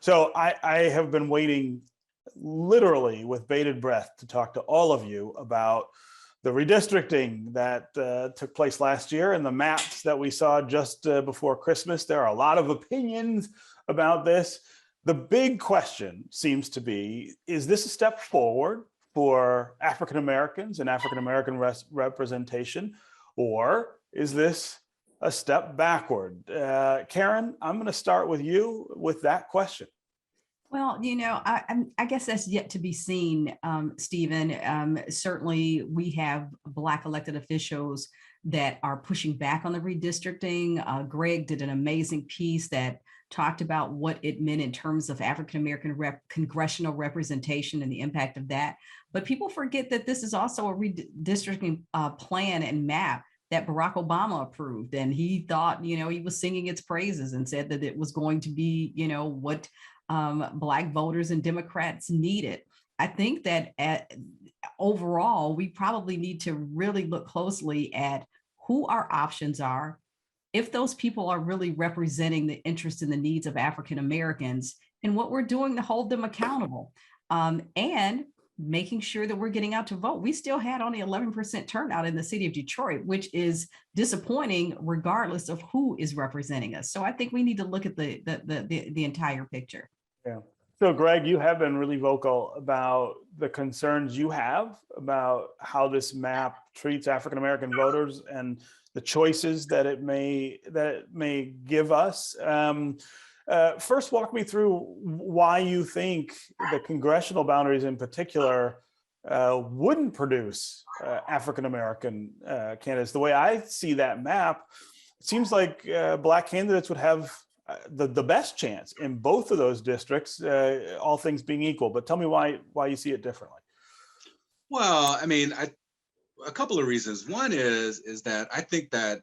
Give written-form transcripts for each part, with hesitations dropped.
So I have been waiting literally with bated breath to talk to all of you about the redistricting that took place last year and the maps that we saw just before Christmas. There are a lot of opinions about this. The big question seems to be, is this a step forward for African Americans and African American representation, or is this a step backward? Karen, I'm going to start with you with that question. Well, I guess that's yet to be seen, Stephen. Certainly, we have Black elected officials that are pushing back on the redistricting. Greg did an amazing piece that talked about what it meant in terms of African American congressional representation and the impact of that. But people forget that this is also a redistricting plan and map that Barack Obama approved. And he thought, he was singing its praises and said that it was going to be, what Black voters and Democrats needed. I think that overall, we probably need to really look closely at who our options are, if those people are really representing the interests and the needs of African Americans, and what we're doing to hold them accountable, and making sure that we're getting out to vote. We still had only 11% turnout in the city of Detroit, which is disappointing regardless of who is representing us. So I think we need to look at the entire picture. Yeah. So Greg, you have been really vocal about the concerns you have about how this map treats African American voters and the choices that it may give us. First, walk me through why you think the congressional boundaries in particular wouldn't produce African American candidates. The way I see that map, it seems like Black candidates would have the best chance in both of those districts, all things being equal. But tell me why you see it differently. Well, I mean, a couple of reasons. One is that I think that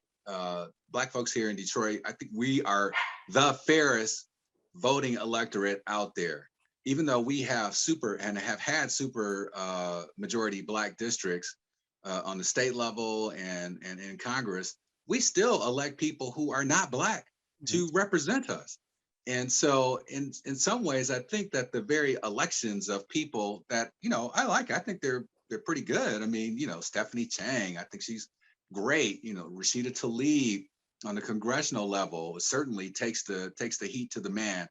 Black folks here in Detroit, I think we are the fairest voting electorate out there. Even though we have have had super majority Black districts on the state level and in Congress, we still elect people who are not Black to represent us. And so in some ways, I think that the very elections of people that, I think they're pretty good. I mean, Stephanie Chang, I think she's great. Rashida Tlaib on the congressional level certainly takes the heat to the man.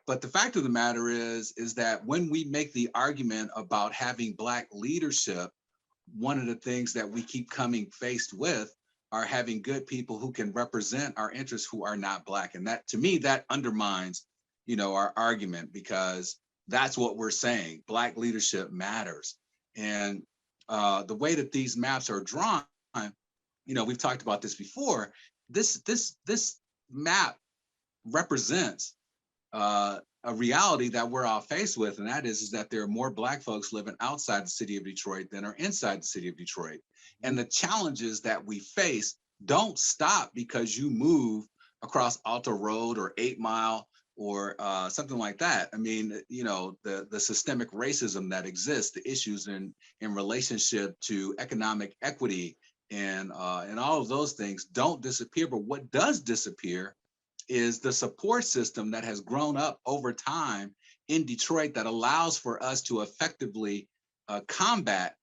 But the fact of the matter is that when we make the argument about having Black leadership, one of the things that we keep coming faced with are having good people who can represent our interests who are not Black. And that, to me, that undermines, our argument, because that's what we're saying. Black leadership matters. And the way that these maps are drawn, we've talked about this before. This map represents a reality that we're all faced with, and that is that there are more Black folks living outside the city of Detroit than are inside the city of Detroit. And the challenges that we face don't stop because you move across Alto Road or 8 Mile or something like that. I mean, the systemic racism that exists, the issues in relationship to economic equity and all of those things don't disappear. But what does disappear is the support system that has grown up over time in Detroit that allows for us to effectively combat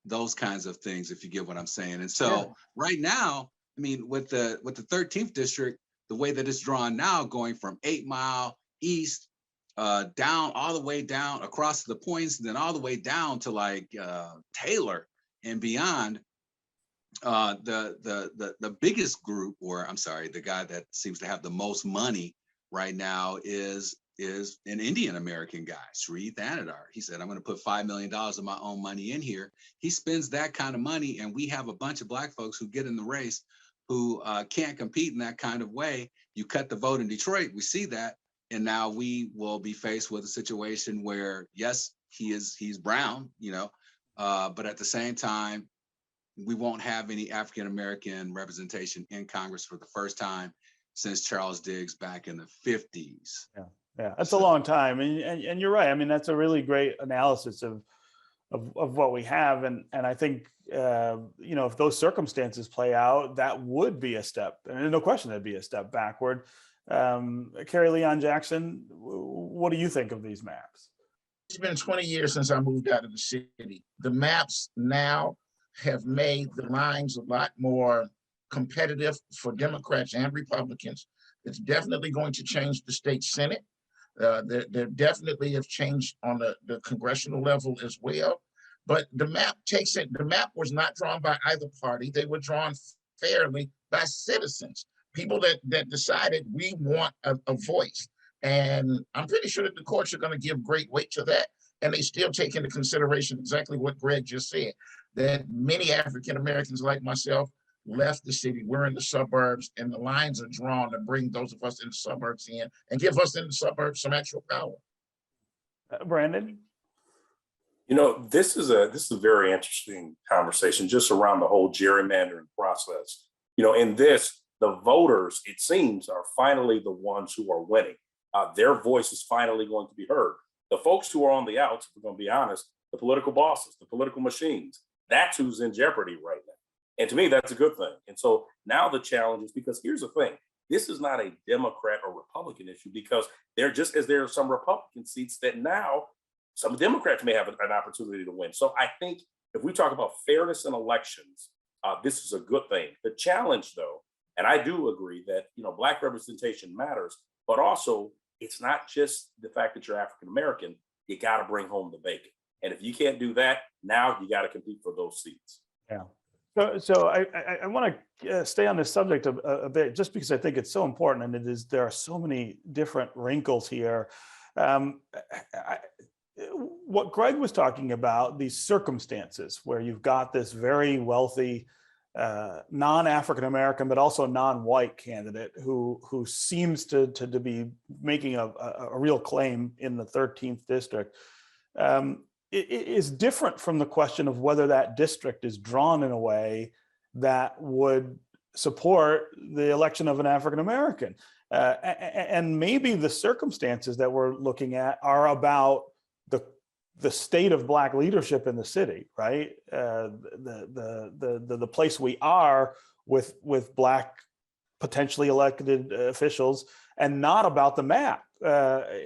those kinds of things, if you get what I'm saying. And so right now, I mean, with the 13th district, the way that it's drawn now, going from 8 Mile east down all the way down across the points, and then all the way down to like Taylor and beyond, the biggest group, or I'm sorry, the guy that seems to have the most money right now is an Indian American guy, Sri Thanadar. He said, I'm going to put $5 million of my own money in here. He spends that kind of money, and we have a bunch of Black folks who get in the race who can't compete in that kind of way. You cut the vote in Detroit, we see that, and now we will be faced with a situation where, yes, he's brown, but at the same time, we won't have any African American representation in Congress for the first time since Charles Diggs back in the 50s. Yeah, that's a long time, and you're right. I mean, that's a really great analysis of what we have, and I think if those circumstances play out, that would be a step, and no question that'd be a step backward. Kerry Leon Jackson, what do you think of these maps? It's been 20 years since I moved out of the city. The maps now have made the lines a lot more competitive for Democrats and Republicans. It's definitely going to change the state Senate. They definitely have changed on the congressional level as well. But the map takes it, the map was not drawn by either party. They were drawn fairly by citizens, people that decided we want a voice. And I'm pretty sure that the courts are going to give great weight to that. And they still take into consideration exactly what Greg just said, that many African Americans like myself left the city. We're in the suburbs, and the lines are drawn to bring those of us in the suburbs in and give us in the suburbs some actual power. Brandon? You know, this is a very interesting conversation just around the whole gerrymandering process. You know, in this, the voters, it seems, are finally the ones who are winning. Their voice is finally going to be heard. The folks who are on the outs, if we're going to be honest, the political bosses, the political machines, that's who's in jeopardy right now. And to me, that's a good thing. And so now the challenge is, because here's the thing, this is not a Democrat or Republican issue, because just as there are some Republican seats that now some Democrats may have an opportunity to win. So I think if we talk about fairness in elections, this is a good thing. The challenge, though, and I do agree that, you know, Black representation matters, but also it's not just the fact that you're African American. You got to bring home the bacon, and if you can't do that, now you got to compete for those seats. Yeah. So I want to stay on this subject a bit, just because I think it's so important, and there are so many different wrinkles here. What Greg was talking about, these circumstances where you've got this very wealthy non-African American, but also non-white candidate who seems to be making a real claim in the 13th district, it is different from the question of whether that district is drawn in a way that would support the election of an African American. And maybe the circumstances that we're looking at are about the state of Black leadership in the city, right? The place we are with Black potentially elected officials, and not about the map,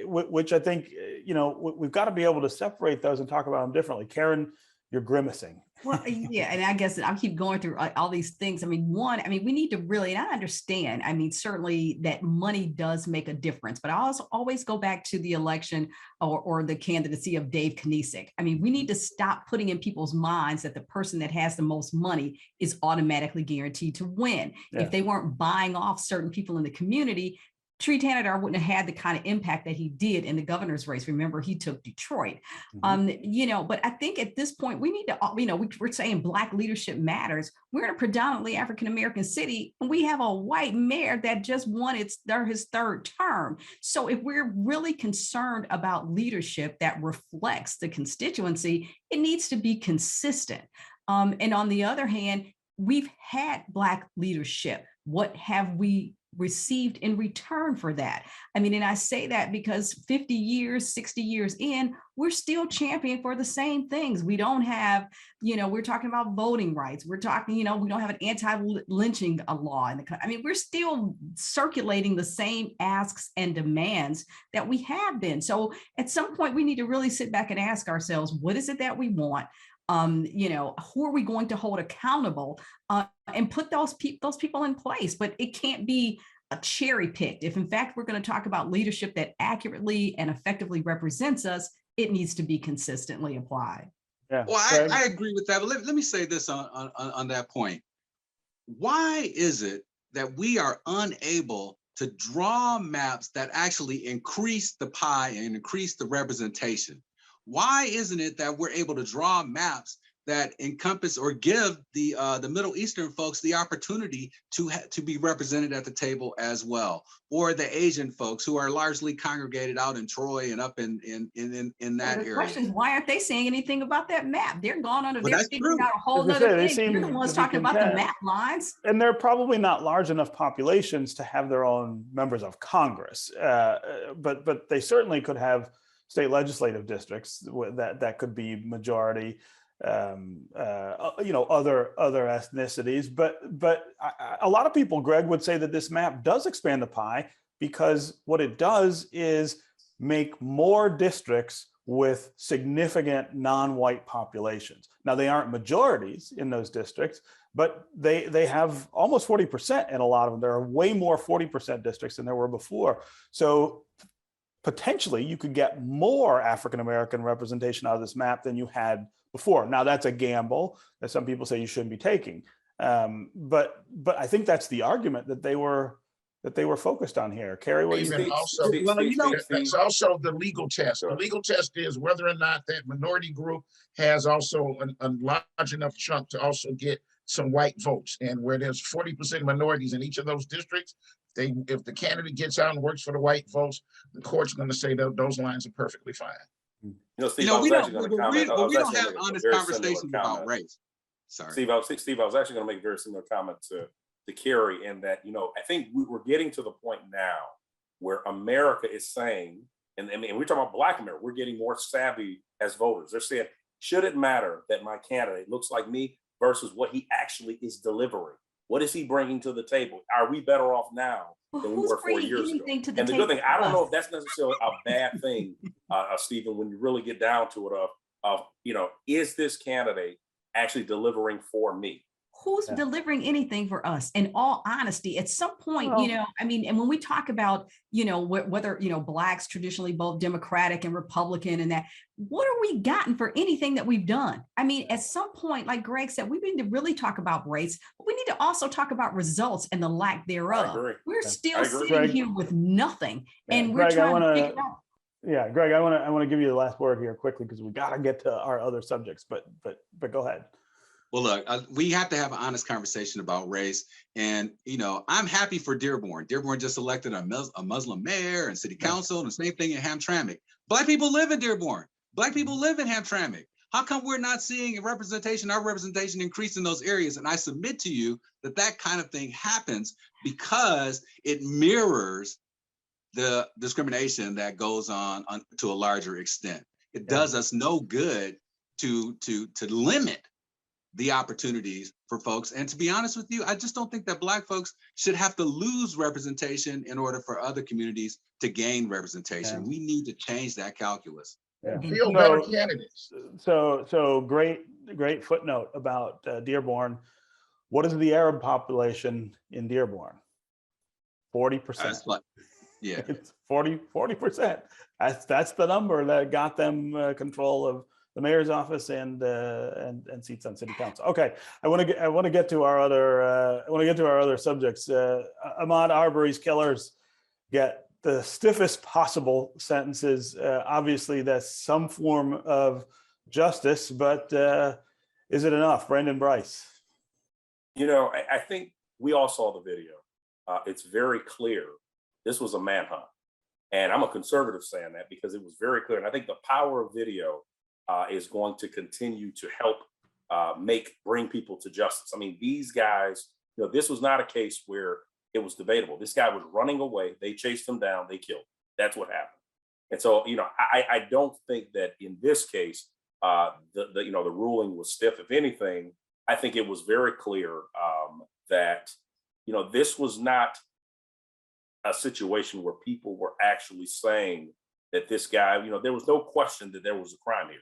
which I think, you know, we've got to be able to separate those and talk about them differently. Karen, you're grimacing. Well, yeah, and I guess I keep going through all these things. I mean, we need to really, and I understand, I mean, certainly that money does make a difference, but I also always go back to the election or the candidacy of Dave Knesset. I mean, we need to stop putting in people's minds that the person that has the most money is automatically guaranteed to win. Yeah. If they weren't buying off certain people in the community, Tree Tanadar wouldn't have had the kind of impact that he did in the governor's race. Remember, he took Detroit. You know, but I think at this point, we need to, you know, we're saying Black leadership matters. We're in a predominantly African-American city, and we have a white mayor that just won his third term. So if we're really concerned about leadership that reflects the constituency, it needs to be consistent. And on the other hand, we've had Black leadership. What have we received in return for that? I mean, and I say that because 50 years, 60 years in, we're still championing for the same things. We don't have, you know, we're talking about voting rights. We're talking, you know, we don't have an anti-lynching law in the country. I mean, we're still circulating the same asks and demands that we have been. So at some point, we need to really sit back and ask ourselves, what is it that we want? You know, who are we going to hold accountable and put those people in place? But it can't be a cherry picked. If in fact we're going to talk about leadership that accurately and effectively represents us, it needs to be consistently applied. Yeah. Well, I agree with that. But let me say this on that point. Why is it that we are unable to draw maps that actually increase the pie and increase the representation? Why isn't it that we're able to draw maps that encompass or give the Middle Eastern folks the opportunity to be represented at the table as well, or the Asian folks who are largely congregated out in Troy and up in that area? The question is, why aren't they saying anything about that map? They're gone under there figuring out a whole other thing. You're the ones talking about the map lines. And they're probably not large enough populations to have their own members of Congress, but they certainly could have state legislative districts that could be majority, you know, other ethnicities. But a lot of people, Greg, would say that this map does expand the pie, because what it does is make more districts with significant non-white populations. Now, they aren't majorities in those districts, but they have almost 40% in a lot of them. There are way more 40% districts than there were before. So potentially you could get more African-American representation out of this map than you had before. Now, that's a gamble that some people say you shouldn't be taking. But I think that's the argument that they were focused on here. Kerry, what do you think? Also, that's also the legal test. The legal test is whether or not that minority group has also a large enough chunk to also get some white votes. And where there's 40% minorities in each of those districts, if the candidate gets out and works for the white votes, the court's going to say that those lines are perfectly fine. Steve, we don't have honest conversations about race. Sorry, Steve, I was actually going to make a very similar comment to Kerry, in that, I think we're getting to the point now where America is saying, and we're talking about Black America, we're getting more savvy as voters. They're saying, should it matter that my candidate looks like me versus what he actually is delivering? What is he bringing to the table? Are we better off now than we were 4 years ago? And the good thing, I don't know if that's necessarily a bad thing, Stephen, when you really get down to it, is this candidate actually delivering for me? Who's delivering anything for us? In all honesty, at some point, and when we talk about, whether, Blacks traditionally both Democratic and Republican and that, what are we gotten for anything that we've done? I mean, at some point, like Greg said, we need to really talk about race, but we need to also talk about results and the lack thereof. We're still sitting here with nothing, and we're trying to figure it out. Yeah, Greg, I want to give you the last word here quickly, because we got to get to our other subjects, but go ahead. Well, look, we have to have an honest conversation about race. And, I'm happy for Dearborn. Dearborn just elected a Muslim mayor and city council, and the same thing in Hamtramck. Black people live in Dearborn. Black people live in Hamtramck. How come we're not seeing our representation increase in those areas? And I submit to you that kind of thing happens because it mirrors the discrimination that goes on to a larger extent. It does us no good to limit the opportunities for folks. And to be honest with you, I just don't think that Black folks should have to lose representation in order for other communities to gain representation. We need to change that calculus. Feel better candidates. So great footnote about Dearborn. What is the Arab population in Dearborn? 40%. Yeah, it's 40%. That's the number that got them control of the mayor's office and seats on city council. Okay, I want to get to our other subjects. Ahmaud Arbery's killers get the stiffest possible sentences. Obviously, that's some form of justice, but is it enough? Brandon Brice. I think we all saw the video. It's very clear this was a manhunt, and I'm a conservative saying that because it was very clear. And I think the power of video is going to continue to help bring people to justice. I mean, these guys, this was not a case where it was debatable. This guy was running away. They chased him down. They killed him. That's what happened. And so, I don't think that in this case, the ruling was stiff. If anything, I think it was very clear that, this was not a situation where people were actually saying that this guy, there was no question that there was a crime here.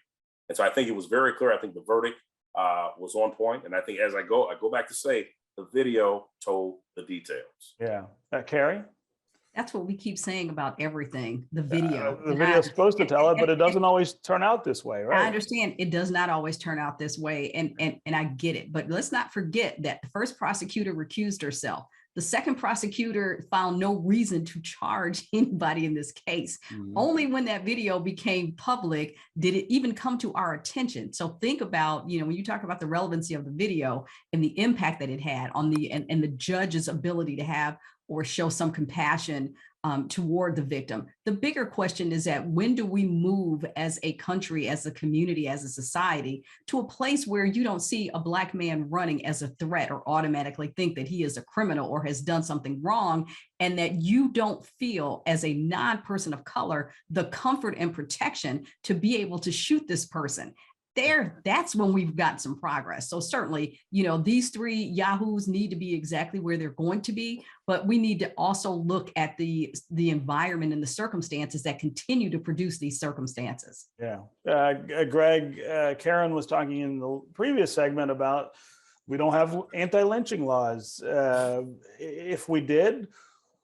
And so I think it was very clear. I think the verdict was on point. And I think as I go back to say, the video told the details. Yeah. Kerry? That's what we keep saying about everything, the video. The video is supposed to tell it, but it doesn't always turn out this way, right? I understand it does not always turn out this way, and I get it. But let's not forget that the first prosecutor recused herself. The second prosecutor found no reason to charge anybody in this case. Only when that video became public did it even come to our attention. So think about, when you talk about the relevancy of the video and the impact that it had on and the judge's ability to have or show some compassion toward the victim. The bigger question is that when do we move as a country, as a community, as a society, to a place where you don't see a Black man running as a threat or automatically think that he is a criminal or has done something wrong, and that you don't feel as a non-person of color the comfort and protection to be able to shoot this person? that's when we've got some progress. So certainly, these three yahoos need to be exactly where they're going to be, but we need to also look at the environment and the circumstances that continue to produce these circumstances. Yeah. Greg, Karen was talking in the previous segment about we don't have anti-lynching laws. If we did,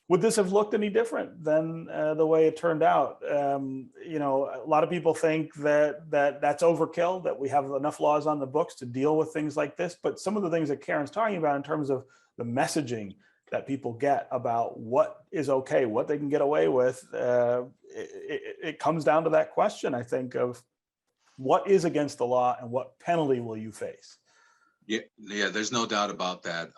would this have looked any different than the way it turned out? A lot of people think that's overkill, that we have enough laws on the books to deal with things like this. But some of the things that Karen's talking about in terms of the messaging that people get about what is okay, what they can get away with, it comes down to that question, I think, of what is against the law and what penalty will you face? Yeah, there's no doubt about that.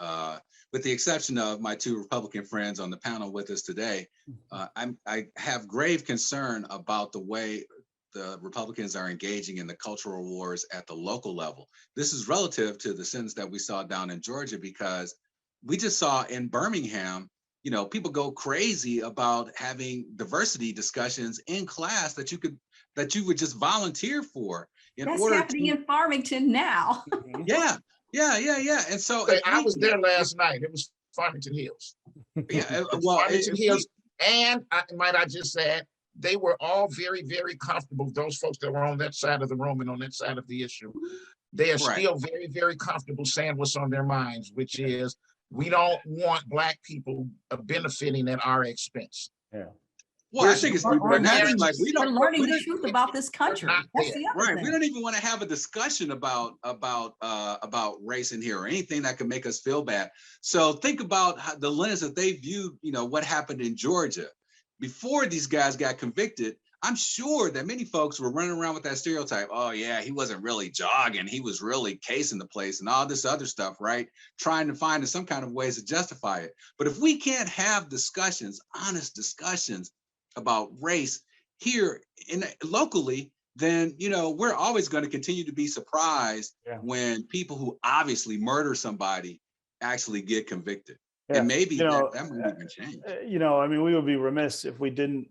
With the exception of my two Republican friends on the panel with us today, I have grave concern about the way the Republicans are engaging in the cultural wars at the local level. This is relative to the sentence that we saw down in Georgia, because we just saw in Birmingham, people go crazy about having diversity discussions in class that you would just volunteer for. That's happening in Farmington now. Yeah. And so I was there last night. It was Farmington Hills. Yeah, Farmington Hills. And I just said, they were all very, very comfortable. Those folks that were on that side of the room and on that side of the issue, they are still very, very comfortable saying what's on their minds, which is we don't want Black people benefiting at our expense. Yeah. Well, I think it's we're learning the truth about this country. That's the other thing. We don't even want to have a discussion about race in here or anything that could make us feel bad. So think about the lens that they viewed, what happened in Georgia before these guys got convicted. I'm sure that many folks were running around with that stereotype. Oh yeah, he wasn't really jogging. He was really casing the place and all this other stuff, right? Trying to find some kind of ways to justify it. But if we can't have discussions, honest discussions about race here locally, then we're always going to continue to be surprised when people who obviously murder somebody actually get convicted. Yeah. And maybe that might even change. We would be remiss if we didn't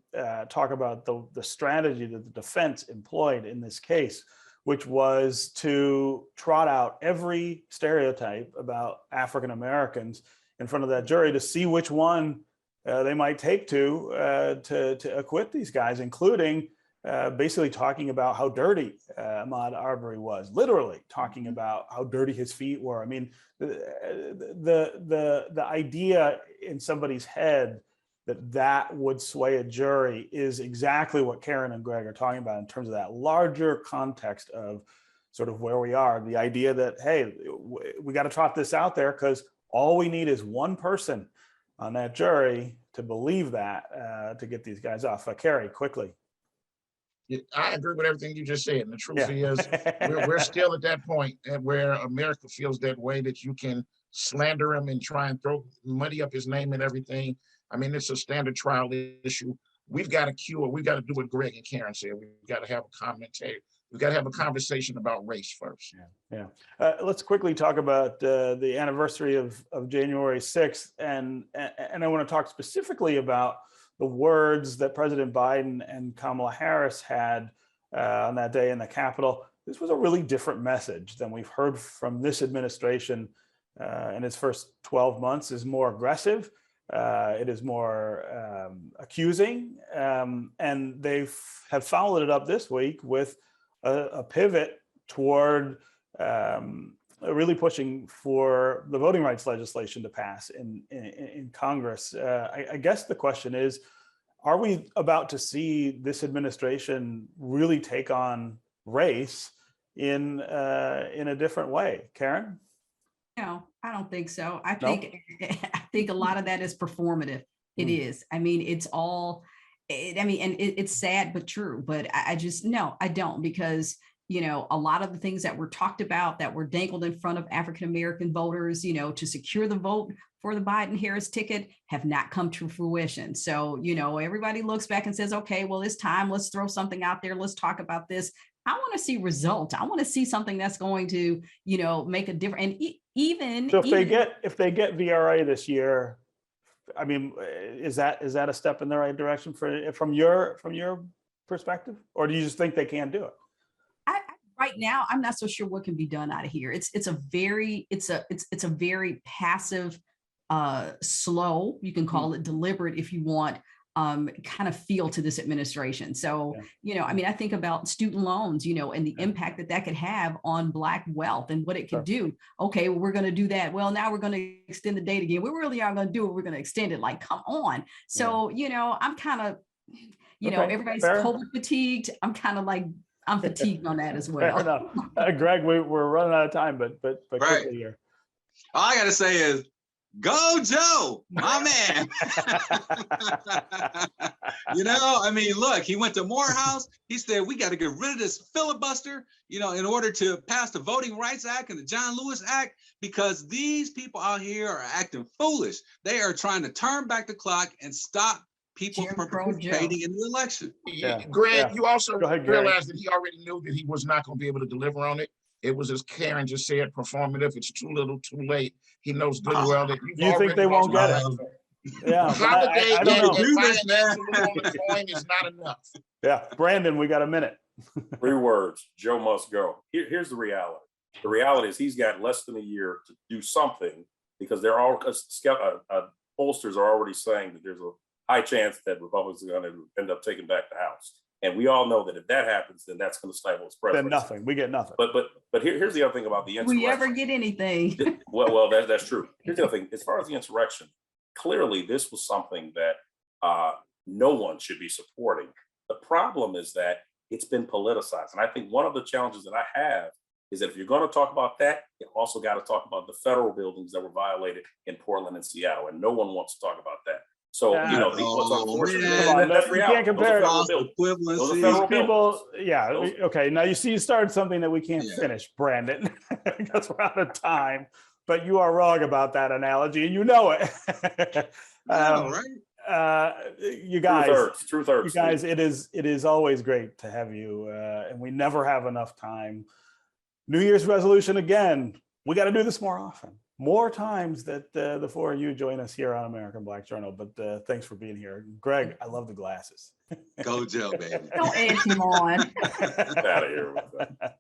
talk about the strategy that the defense employed in this case, which was to trot out every stereotype about African Americans in front of that jury to see which one they might take to acquit these guys, including basically talking about how dirty Ahmaud Arbery was, literally talking about how dirty his feet were. I mean, the idea in somebody's head that would sway a jury is exactly what Karen and Greg are talking about in terms of that larger context of sort of where we are. The idea that, hey, we got to trot this out there because all we need is one person on that jury to believe that to get these guys off. Kerry, quickly. I agree with everything you just said. And the truth is, we're still at that point where America feels that way, that you can slander him and try and muddy up his name and everything. I mean, it's a standard trial issue. We've got to cure. We've got to do what Greg and Karen said. We've got to have a commentary. We've got to have a conversation about race first. Yeah. Let's quickly talk about the anniversary of January 6th. And I want to talk specifically about the words that President Biden and Kamala Harris had on that day in the Capitol. This was a really different message than we've heard from this administration in its first 12 months. Is more aggressive. It is more accusing. And they have followed it up this week with a pivot toward really pushing for the voting rights legislation to pass in Congress. I guess the question is, are we about to see this administration really take on race in a different way? Karen? No, I don't think so. I think a lot of that is performative. It is. I mean, it's all. It's sad but true. But I don't, because a lot of the things that were talked about, that were dangled in front of African-American voters, to secure the vote for the Biden-Harris ticket, have not come to fruition. So, everybody looks back and says, okay, well, it's time. Let's throw something out there. Let's talk about this. I want to see results. I want to see something that's going to, make a difference. And if they get VRA this year, I mean, is that a step in the right direction from your perspective, or do you just think they can't do it? right now, I'm not so sure what can be done out of here. It's a very passive, slow, you can call it deliberate if you want, kind of feel to this administration. So, I mean, I think about student loans, and the impact that could have on Black wealth and what it could do. Okay, well, we're going to do that. Well, now we're going to extend the date again. We really are going to do it. We're going to extend it. Like, come on. So, I'm kind of, everybody's COVID fatigued. I'm kind of like, I'm fatigued on that as well. Fair enough. Greg, we're running out of time, but quickly here. All I got to say is, go Joe, my man. I mean, look, he went to Morehouse. He said, we got to get rid of this filibuster, in order to pass the Voting Rights Act and the John Lewis Act, because these people out here are acting foolish. They are trying to turn back the clock and stop people from participating in the election. Greg, you also realize that he already knew that he was not going to be able to deliver on it. It was, as Karen just said, performative. It's too little, too late. He knows good well that you think they won't get it. Yeah, holiday I don't know. On the coin is not enough. Yeah, Brandon, we got a minute. 3 words: Joe must go. Here's the reality. The reality is he's got less than a year to do something, because they're all pollsters are already saying that there's a high chance that Republicans are going to end up taking back the House. And we all know that if that happens, then that's going to stifle his presidency. Then nothing. We get nothing. But here's the other thing about the insurrection. We ever get anything? Well, that's true. Here's the other thing. As far as the insurrection, clearly this was something that no one should be supporting. The problem is that it's been politicized. And I think one of the challenges that I have is that if you're going to talk about that, you also got to talk about the federal buildings that were violated in Portland and Seattle. And no one wants to talk about that. So, what's unfortunate, that's you can't compare equivalency. People, okay. Now you started something that we can't finish, Brandon, because we're out of time. But you are wrong about that analogy, and you know it. Right? You guys, truth hurts. You guys, it is always great to have you, and we never have enough time. New Year's resolution again. We got to do this more often. More times that the 4 of you join us here on American Black Journal, but thanks for being here. Greg, I love the glasses. Go Joe, baby. Don't edge him on. Out of here with that.